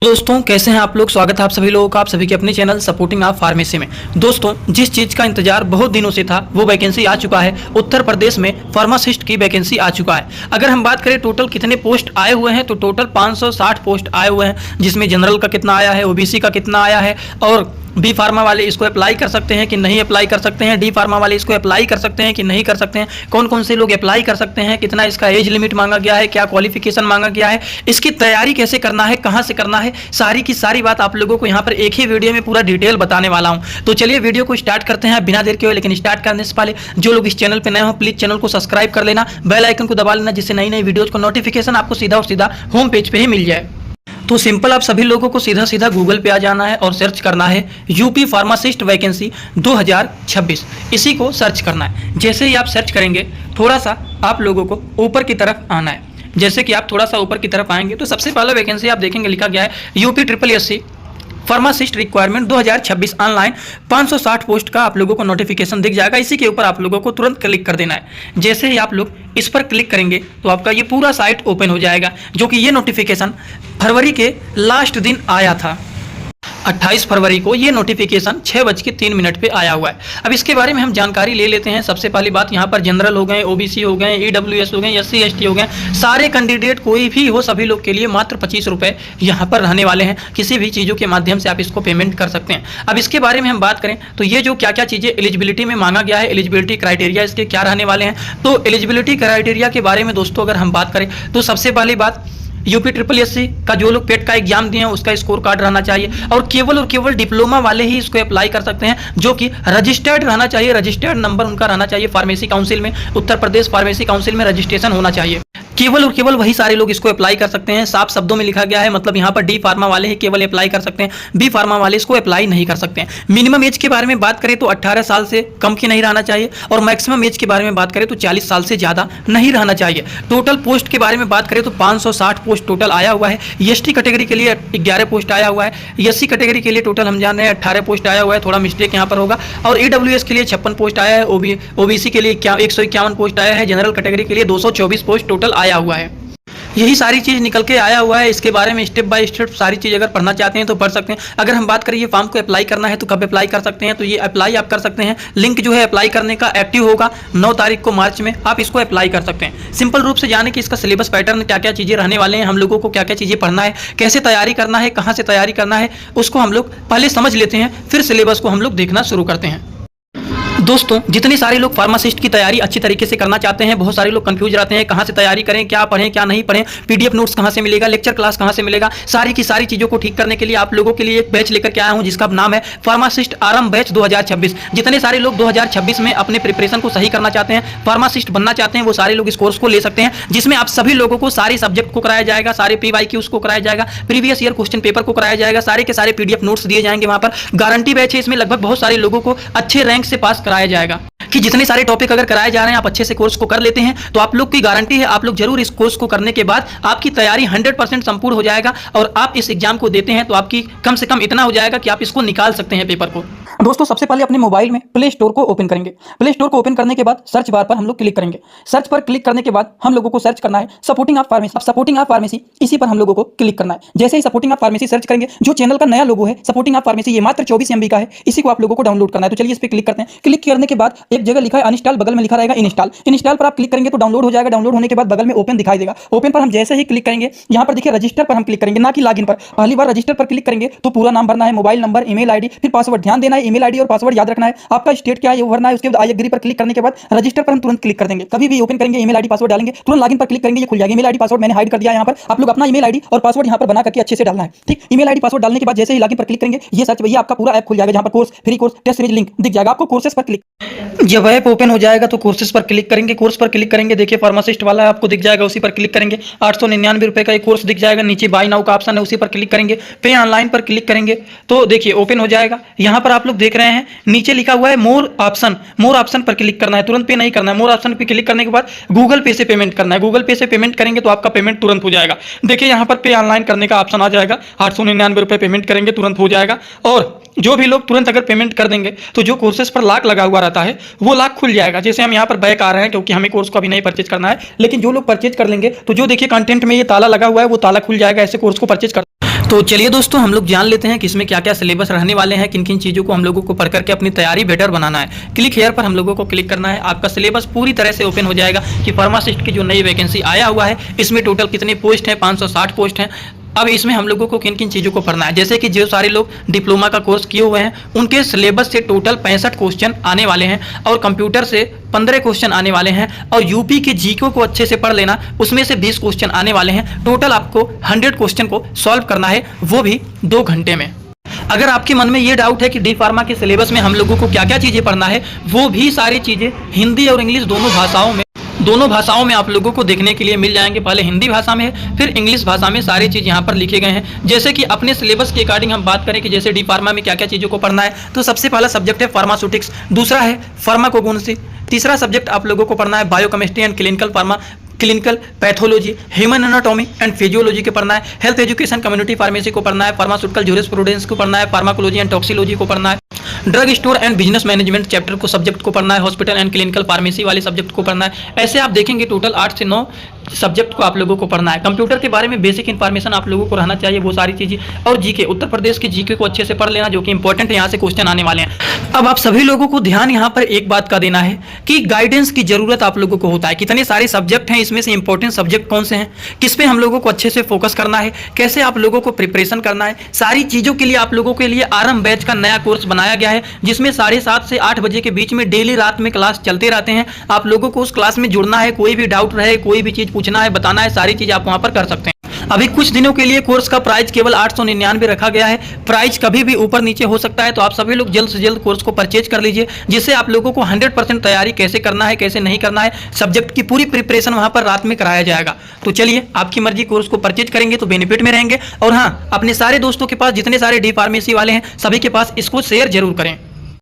दोस्तों कैसे हैं आप लोग। स्वागत है आप सभी लोगों का आप सभी के अपने चैनल सपोर्टिंग आप फार्मेसी में। दोस्तों जिस चीज़ का इंतजार बहुत दिनों से था वो वैकेंसी आ चुका है। उत्तर प्रदेश में फार्मासिस्ट की वैकेंसी आ चुका है। अगर हम बात करें टोटल कितने पोस्ट आए हुए हैं तो टोटल 560 पोस्ट आए हुए हैं, जिसमें जनरल का कितना आया है, ओबीसी का कितना आया है, और बी फार्मा वाले इसको अप्लाई कर सकते हैं कि नहीं अप्लाई कर सकते हैं, डी फार्मा वाले इसको अप्लाई कर सकते हैं कि नहीं कर सकते हैं, कौन कौन से लोग अप्लाई कर सकते हैं, कितना इसका एज लिमिट मांगा गया है, क्या क्वालिफिकेशन मांगा गया है, इसकी तैयारी कैसे करना है, कहां से करना है, सारी की सारी बात आप लोगों को यहां पर एक ही वीडियो में पूरा डिटेल बताने वाला हूं। तो चलिए वीडियो को स्टार्ट करते हैं बिना देर के हुए। लेकिन स्टार्ट करने से पहले जो लोग इस चैनल पर नए हो प्लीज चैनल को सब्सक्राइब कर लेना, बेल आइकन को दबा लेना, जिससे नई नई वीडियोज को नोटिफिकेशन आपको सीधा और सीधा होम पेज पे ही मिल जाए। तो सिंपल आप सभी लोगों को सीधा सीधा गूगल पे आ जाना है और सर्च करना है यूपी फार्मासिस्ट वैकेंसी 2026, इसी को सर्च करना है। जैसे ही आप सर्च करेंगे थोड़ा सा आप लोगों को ऊपर की तरफ आना है। जैसे कि आप थोड़ा सा ऊपर की तरफ आएंगे तो सबसे पहला वैकेंसी आप देखेंगे लिखा गया है UP SSSC pharmacist requirement 2026 online 560 post का आप लोगों को नोटिफिकेशन दिख जाएगा। इसी के ऊपर आप लोगों को तुरंत क्लिक कर देना है। जैसे ही आप लोग इस पर क्लिक करेंगे तो आपका ये पूरा साइट ओपन हो जाएगा, जो कि ये नोटिफिकेशन फरवरी के लास्ट दिन आया था। 28 फरवरी को ये नोटिफिकेशन 6:03 पे आया हुआ है। अब इसके बारे में हम जानकारी ले लेते हैं। सबसे पहली बात, यहाँ पर जनरल हो गए, ओबीसी हो गए, ईडब्ल्यूएस हो गए, SC ST हो गए, सारे कैंडिडेट कोई भी हो सभी लोग के लिए मात्र 25 रुपये यहाँ पर रहने वाले हैं। किसी भी चीज़ों के माध्यम से आप इसको पेमेंट कर सकते हैं। अब इसके बारे में हम बात करें तो ये जो क्या क्या चीज़ें एलिजिबिलिटी में मांगा गया है, एलिजिबिलिटी क्राइटेरिया इसके क्या रहने वाले हैं, तो एलिजिबिलिटी क्राइटेरिया के बारे में दोस्तों अगर हम बात करें तो सबसे पहली बात यूपी SSSC का जो लोग पेट का एग्जाम दिए हैं उसका स्कोर कार्ड रहना चाहिए, और केवल डिप्लोमा वाले ही इसको अप्लाई कर सकते हैं, जो कि रजिस्टर्ड रहना चाहिए। रजिस्टर्ड नंबर उनका रहना चाहिए फार्मेसी काउंसिल में, उत्तर प्रदेश फार्मेसी काउंसिल में रजिस्ट्रेशन होना चाहिए। केवल वही सारे लोग इसको अप्लाई कर सकते हैं। साफ शब्दों में लिखा गया है, मतलब यहाँ पर डी फार्मा वाले ही केवल अप्लाई कर सकते हैं, बी फार्मा वाले इसको अप्लाई नहीं कर सकते हैं। मिनिमम एज के बारे में बात करें तो 18 साल से कम की नहीं रहना चाहिए, और मैक्सिमम एज के बारे में बात करें तो 40 साल से ज़्यादा नहीं रहना चाहिए। टोटल पोस्ट के बारे में बात करें तो 560 पोस्ट टोटल आया हुआ है। ST कैटेगरी के लिए 11 पोस्ट आया हुआ है, SC कैटेगरी के लिए टोटल हम जान रहे हैं 18 पोस्ट आया हुआ है, थोड़ा मिस्टेक यहाँ पर होगा, और EWS के लिए 56 पोस्ट आया है, OBC के लिए 151 पोस्ट आया है, जनरल कैटेगरी के लिए 224 पोस्ट टोटल आया हुआ है। यही सारी चीज़ निकल के आया हुआ है। इसके बारे में स्टेप बाय स्टेप सारी चीज़ अगर पढ़ना चाहते हैं तो पढ़ सकते हैं। अगर हम बात करें ये फॉर्म को अप्लाई करना है तो कब अप्लाई कर सकते हैं, तो ये अप्लाई आप कर सकते हैं। लिंक जो है अप्लाई करने का एक्टिव होगा 9 तारीख को मार्च में, आप इसको अप्लाई कर सकते हैं। सिंपल रूप से जाने कि इसका सिलेबस पैटर्न क्या क्या चीज़ें रहने वाले हैं, हम लोगों को क्या क्या चीज़ें पढ़ना है, कैसे तैयारी करना है, कहाँ से तैयारी करना है, उसको हम लोग पहले समझ लेते हैं, फिर सिलेबस को हम लोग देखना शुरू करते हैं। दोस्तों जितने सारे लोग फार्मासिस्ट की तैयारी अच्छी तरीके से करना चाहते हैं, बहुत सारे लोग कंफ्यूज रहते हैं कहाँ से तैयारी करें, क्या पढ़ें क्या नहीं पढ़ें, PDF नोट्स कहाँ से मिलेगा, लेक्चर क्लास कहाँ से मिलेगा, सारी की सारी चीज़ों को ठीक करने के लिए आप लोगों के लिए एक बैच लेकर के आया हूँ, जिसका नाम है फार्मासिस्ट आरंभ बैच 2026। जितने सारे लोग 2026 में अपने प्रिपरेशन को सही करना चाहते हैं, फार्मासिस्ट बनना चाहते हैं, वो सारे लोग इस कोर्स को ले सकते हैं, जिसमें आप सभी लोगों को सारे सब्जेक्ट को कराया जाएगा, सारे PYQs को कराया जाएगा, प्रीवियस ईयर क्वेश्चन पेपर को कराया जाएगा, सारे के सारे PDF नोट्स दिए जाएंगे वहाँ पर। गारंटी बैच है, इसमें लगभग बहुत सारे लोगों को अच्छे रैंक से पास कराया जाएगा कि जितने सारे टॉपिक अगर कराए जा रहे हैं आप अच्छे से कोर्स को कर लेते हैं तो आप लोग की गारंटी है आप लोग जरूर इस कोर्स को करने के बाद आपकी तैयारी 100% संपूर्ण हो जाएगा, और आप इस एग्जाम को देते हैं तो आपकी कम से कम इतना हो जाएगा कि आप इसको निकाल सकते हैं पेपर को। दोस्तों सबसे पहले अपने मोबाइल में प्ले स्टोर को ओपन करेंगे। प्ले स्टोर को ओपन करने के बाद सर्च बार पर हम लोग क्लिक करेंगे। सर्च पर क्लिक करने के बाद हम लोगों को सर्च करना है सपोर्टिंग ऑफ फार्मेसी। अब सपोर्टिंग ऑफ फार्मेसी इसी पर हम लोगों को क्लिक करना है। जैसे ही सपोर्टिंग ऑफ फार्मेसी सर्च करेंगे, जो चैनल का नया लोगो है सपोर्टिंग ऑफ फार्मेसी, ये मात्र 24 MB का है, इसी को आप लोगों को डाउनलोड करना है। तो चलिए इस पर क्लिक करते हैं। क्लिक करने के बाद एक जगह लिखा है अनइंस्टॉल, बगल में लिखा रहेगा इंस्टॉल। इंस्टॉल पर आप क्लिक करेंगे तो डाउनलोड हो जाएगा। डाउनलोड होने के बाद बगल में ओपन दिखाई देगा। ओपन पर हम जैसे ही क्लिक करेंगे, यहाँ पर देखिए रजिस्टर पर हम क्लिक करेंगे, ना कि लॉगिन पर। पहली बार रजिस्टर पर क्लिक करेंगे तो पूरा नाम भरना है, मोबाइल नंबर, ईमेल आईडी, फिर पासवर्ड। ध्यान देना है ईमेल आईडी और पासवर्ड याद रखना है। आपका स्टेट क्या है वो भरना है। उसके बाद आई एग्री पर क्लिक करने के बाद रजिस्टर पर हम तुरंत क्लिक कर देंगे। कभी भी ओपन करेंगे ईमेल आईडी पासवर्ड डालेंगे, तुरंत लॉगिन पर क्लिक करेंगे, ये खुल जाएगा। ईमेल आईडी पासवर्ड मैंने हाइड कर दिया है यहाँ पर। आप लोग अपना ईमेल आईडी और पासवर्ड यहाँ पर बना करके अच्छे से डालना है, ठीक। ईमेल आईडी पासवर्ड डालने के बाद जैसे ही लॉगिन पर क्लिक करेंगे, ये सर्च भैया आपका पूरा ऐप खुल जाएगा, जहाँ पर course, free course, test series link दिख जाएगा आपको। कोर्सेस पर क्लिक, जब ऐप ओपन हो जाएगा तो कोर्सेस पर क्लिक करेंगे। कोर्स पर क्लिक करेंगे, देखिए फार्मासिस्ट वाला आपको दिख जाएगा, उसी पर क्लिक करेंगे। 899 रुपये का एक कोर्स दिख जाएगा। नीचे बाय नाउ का ऑप्शन है, उसी पर क्लिक करेंगे। पे ऑनलाइन पर क्लिक करेंगे तो देखिए ओपन हो जाएगा। यहाँ पर आप लोग देख रहे हैं नीचे लिखा हुआ है मोर ऑप्शन। मोर ऑप्शन पर क्लिक करना है, तुरंत पे नहीं करना है। मोर ऑप्शन पर क्लिक करने के बाद गूगल पे से पेमेंट करना है। गूगल पे से पेमेंट करेंगे तो आपका पेमेंट तुरंत हो जाएगा। देखिए यहाँ पर पे ऑनलाइन करने का ऑप्शन आ जाएगा। 899 रुपये पेमेंट करेंगे, तुरंत हो जाएगा। और जो भी लोग तुरंत अगर पेमेंट कर देंगे तो जो कोर्सेज पर लॉक लगा हुआ रहता है वो लॉक खुल जाएगा। जैसे हम यहाँ पर बैक आ रहे हैं क्योंकि हमें कोर्स को अभी नहीं परचेज करना है, लेकिन जो लोग परचेज कर लेंगे तो जो देखिए कंटेंट में ये ताला लगा हुआ है वो ताला खुल जाएगा ऐसे कोर्स को परचेज कर। तो चलिए दोस्तों, हम लोग जान लेते हैं कि इसमें क्या क्या सिलेबस रहने वाले हैं, किन किन चीज़ों को हम लोगों को पढ़ करके अपनी तैयारी बेटर बनाना है। क्लिक हेयर पर हम लोगों को क्लिक करना है। आपका सिलेबस पूरी तरह से ओपन हो जाएगा कि फार्मासिस्ट की जो नई वैकेंसी आया हुआ है इसमें टोटल कितने पोस्ट हैं, 560 पोस्ट हैं। अब इसमें हम लोगों को किन किन चीज़ों को पढ़ना है, जैसे कि जो सारे लोग डिप्लोमा का कोर्स किए हुए हैं उनके सिलेबस से टोटल 65 क्वेश्चन आने वाले हैं और कंप्यूटर से 15 क्वेश्चन आने वाले हैं और यूपी के जीके को अच्छे से पढ़ लेना, उसमें से 20 क्वेश्चन आने वाले हैं। टोटल आपको 100 क्वेश्चन को सॉल्व करना है, वो भी 2 घंटे में। अगर आपके मन में ये डाउट है कि डी फार्मा के सिलेबस में हम लोगों को क्या क्या चीज़ें पढ़ना है, वो भी सारी चीज़ें हिंदी और इंग्लिश दोनों भाषाओं में आप लोगों को देखने के लिए मिल जाएंगे। पहले हिंदी भाषा में है, फिर इंग्लिश भाषा में सारी चीज़ यहाँ पर लिखे गए हैं। जैसे कि अपने सिलेबस के अकॉर्डिंग हम बात करें कि जैसे डी फार्मा में क्या क्या चीज़ों को पढ़ना है, तो सबसे पहला सब्जेक्ट है फार्मास्यूटिक्स, दूसरा है फार्माकोगनोसी, तीसरा सब्जेक्ट आप लोगों को पढ़ना है biochemistry and clinical pathology, human anatomy and physiology को पढ़ना है, हेल्थ एजुकेशन कम्युनिटी फार्मेसी को पढ़ना है, फार्मास्यूटिकल ज्यूरिस्प्रूडेंस को पढ़ना है, फार्माकोलॉजी एंड टॉक्सिकोलॉजी को पढ़ना है, drug store and business management chapter को सब्जेक्ट को पढ़ना है, हॉस्पिटल एंड क्लिनिकल फार्मेसी वाले सब्जेक्ट को पढ़ना है। ऐसे आप देखेंगे टोटल 8 से 9 सब्जेक्ट को आप लोगों को पढ़ना है। कंप्यूटर के बारे में बेसिक इन्फॉर्मेशन आप लोगों को रहना चाहिए, वो सारी चीज़ें, और जीके, उत्तर प्रदेश के जीके को अच्छे से पढ़ लेना, जो कि इंपॉर्टेंट है, यहाँ से क्वेश्चन आने वाले हैं। अब आप सभी लोगों को ध्यान यहाँ पर एक बात का देना है कि गाइडेंस की जरूरत आप लोगों को होता है। कितने सारे सब्जेक्ट हैं, इसमें से इंपॉर्टेंट सब्जेक्ट कौन से हैं, किस पे हम लोगों को अच्छे से फोकस करना है, कैसे आप लोगों को प्रिपरेशन करना है, सारी चीज़ों के लिए आप लोगों के लिए आरएम बैच का नया कोर्स बनाया गया है, जिसमें 7:30 से 8 बजे के बीच में डेली रात में क्लास चलते रहते हैं। आप लोगों को उस क्लास में जुड़ना है, कोई भी डाउट रहे, कोई भी चीज़ पूछना है, बताना है, सारी चीज़ आप वहाँ पर कर सकते हैं। अभी कुछ दिनों के लिए कोर्स का प्राइस केवल 899 रखा गया है। प्राइस कभी भी ऊपर नीचे हो सकता है, तो आप सभी लोग जल्द से जल्द कोर्स को परचेज कर लीजिए, जिससे आप लोगों को 100% तैयारी कैसे करना है, कैसे नहीं करना है, सब्जेक्ट की पूरी प्रिपरेशन वहाँ पर रात में कराया जाएगा। तो चलिए, आपकी मर्जी, कोर्स को परचेज करेंगे तो बेनिफिट में रहेंगे। और हाँ, अपने सारे दोस्तों के पास, जितने सारे डी फार्मेसी वाले हैं, सभी के पास इसको शेयर जरूर करें।